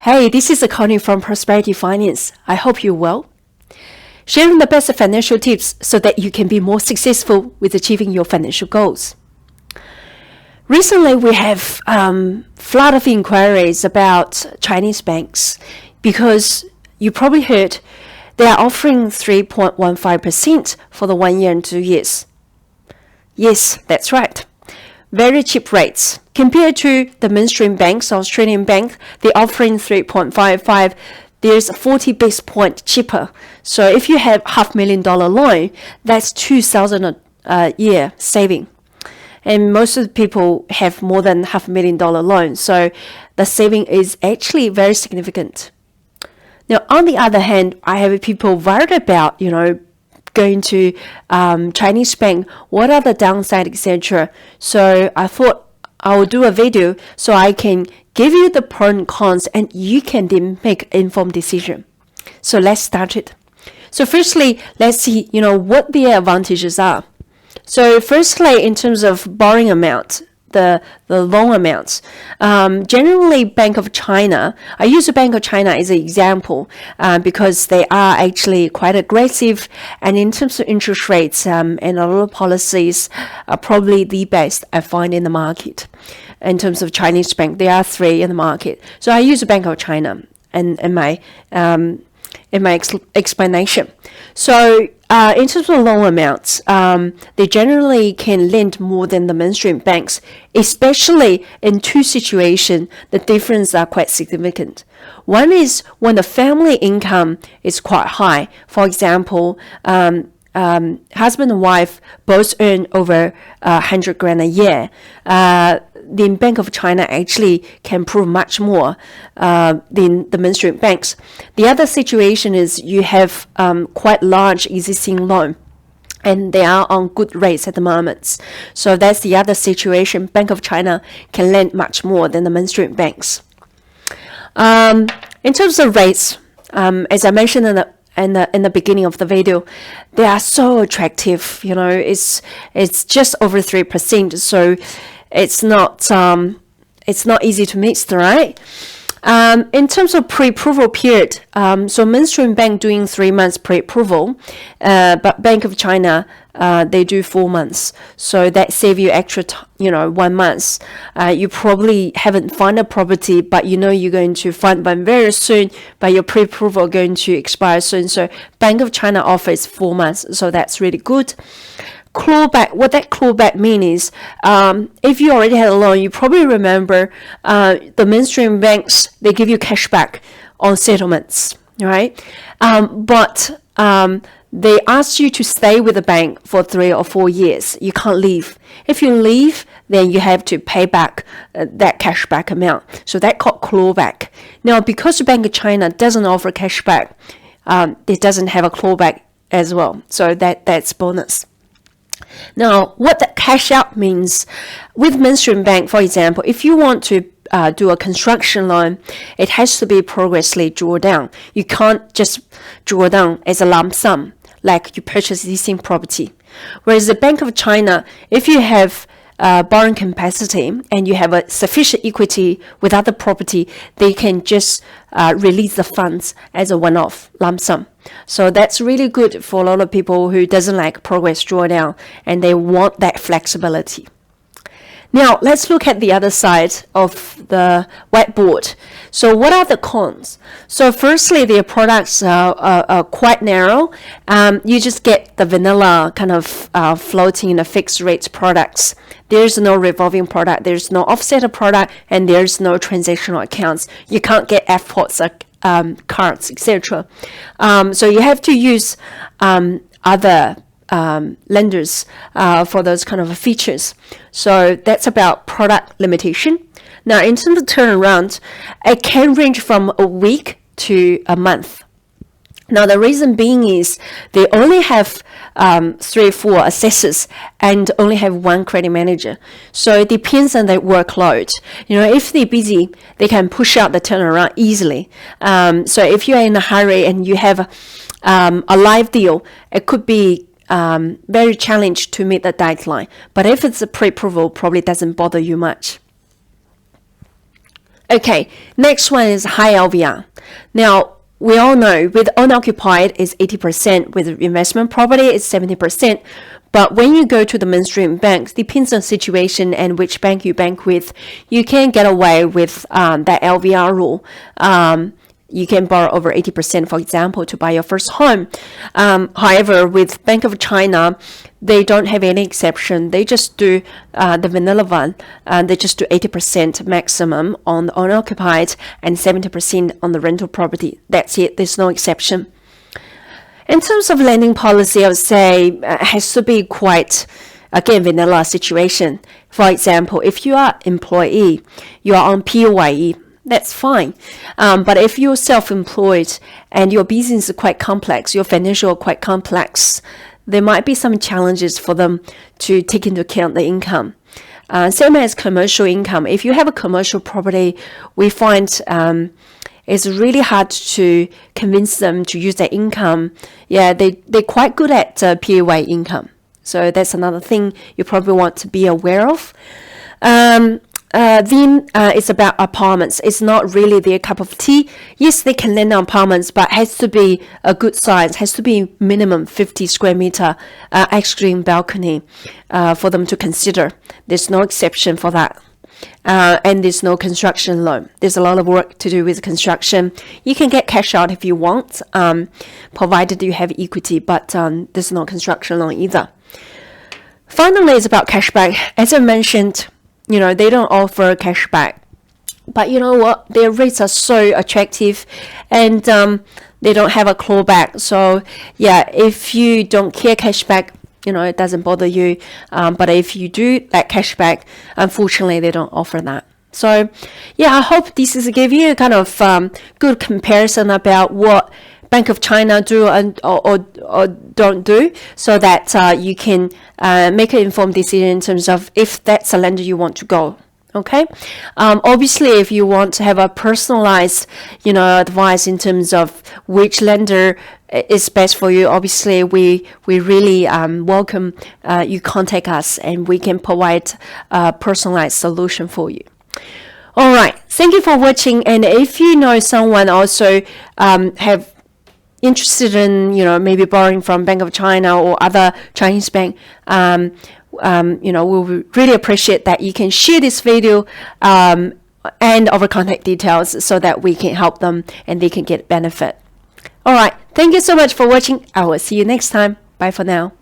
Hey, this is Connie from Prosperity Finance. I hope you're well. Sharing the best financial tips so that you can be more successful with achieving your financial goals. Recently, we have flood of inquiries about Chinese banks because you probably heard they are offering 3.15% for the 1 year and 2 years. Yes, that's right. Very cheap rates. Compared to the mainstream banks, Australian bank, they're offering 3.55. There's 40 basis point cheaper. So if you have $500,000 loan, that's $2,000 a year saving. And most of the people have more than $500,000 loan. So the saving is actually very significant. Now, on the other hand, I have people worried about, going to Chinese bank, what are the downside, etc. So I thought I will do a video so I can give you the pros and cons and you can then make an informed decision. So let's start it. So firstly, let's see, what the advantages are. So firstly, in terms of borrowing amount, the loan amounts, generally Bank of China, I use the Bank of China as an example because they are actually quite aggressive, and in terms of interest rates and a lot of policies are probably the best I find in the market. In terms of Chinese bank, there are 3 in the market. So I use the Bank of China in my explanation. So in terms of loan amounts, they generally can lend more than the mainstream banks, especially in 2 situations, the difference are quite significant. One is when the family income is quite high. For example, husband and wife both earn over 100 grand a year. The Bank of China actually can prove much more than the mainstream banks. The other situation is you have quite large existing loan, and they are on good rates at the moment. So that's the other situation. Bank of China can lend much more than the mainstream banks. In terms of rates, as I mentioned in the beginning of the video, they are so attractive. It's just over 3%. So it's not easy to miss, right? In terms of pre-approval period, so mainstream bank doing 3 months pre-approval, but Bank of China, they do 4 months. So that save you extra, 1 month. You probably haven't found a property, but you're going to find one very soon, but your pre-approval going to expire soon. So Bank of China offers 4 months, so that's really good. Clawback, what that clawback means is if you already had a loan, you probably remember the mainstream banks, they give you cash back on settlements, right? But they ask you to stay with the bank for 3 or 4 years. You can't leave. If you leave, then you have to pay back that cashback amount. So that called clawback. Now, because the Bank of China doesn't offer cashback, it doesn't have a clawback as well. So that's bonus. Now, what the cash out means, with mainstream bank, for example, if you want to do a construction loan, it has to be progressively drawn down. You can't just draw down as a lump sum, like you purchase existing property. Whereas the Bank of China, if you have borrowing capacity and you have a sufficient equity with other property, they can just release the funds as a one-off lump sum. So that's really good for a lot of people who doesn't like progress drawdown and they want that flexibility. Now, let's look at the other side of the whiteboard. So what are the cons? So firstly, their products are quite narrow. You just get the vanilla kind of floating in a fixed rate products. There's no revolving product, there's no offset product, and there's no transactional accounts. You can't get FPOTs, cards, etc. So you have to use other lenders for those kind of features. So that's about product limitation. Now, in terms of turnaround, it can range from a week to a month. Now, the reason being is they only have 3 or 4 assessors and only have 1 credit manager. So it depends on their workload. If they're busy, they can push out the turnaround easily. So if you're in a hurry and you have a live deal, it could be very challenged to meet the deadline. But if it's a pre-approval, probably doesn't bother you much. Okay, next one is high LVR. Now, we all know with unoccupied is 80%, with investment property is 70%. But when you go to the mainstream banks, depends on situation and which bank you bank with, you can get away with that LVR rule. You can borrow over 80%, for example, to buy your first home. However, with Bank of China, they don't have any exception. They just do the vanilla one. They just do 80% maximum on the unoccupied and 70% on the rental property. That's it. There's no exception. In terms of lending policy, I would say it has to be quite, again, vanilla situation. For example, if you are employee, you are on PAYE, that's fine. But if you're self-employed and your business is quite complex, your financial are quite complex, there might be some challenges for them to take into account the income. Same as commercial income. If you have a commercial property, we find it's really hard to convince them to use their income. Yeah, they're quite good at PAYE income. So that's another thing you probably want to be aware of. Then it's about apartments. It's not really their cup of tea. Yes, they can lend on apartments, but has to be a good size. Has to be minimum 50 square meter extreme balcony for them to consider. There's no exception for that. And there's no construction loan. There's a lot of work to do with construction. You can get cash out if you want, provided you have equity, but there's no construction loan either. Finally, it's about cashback. As I mentioned, they don't offer cashback. But you know what? Their rates are so attractive, and they don't have a clawback. So yeah, if you don't care cashback, it doesn't bother you. But if you do that cashback, unfortunately, they don't offer that. So yeah, I hope this is give you a kind of good comparison about what Bank of China do and or don't do, so that you can make an informed decision in terms of if that's a lender you want to go. Okay. Obviously, if you want to have a personalized, advice in terms of which lender is best for you, obviously we really welcome you contact us, and we can provide a personalized solution for you. All right. Thank you for watching. And if you know someone also have interested in maybe borrowing from Bank of China or other Chinese bank, we really appreciate that you can share this video and our contact details, so that we can help them and they can get benefit. All right. Thank you so much for watching. I will see you next time. Bye for now.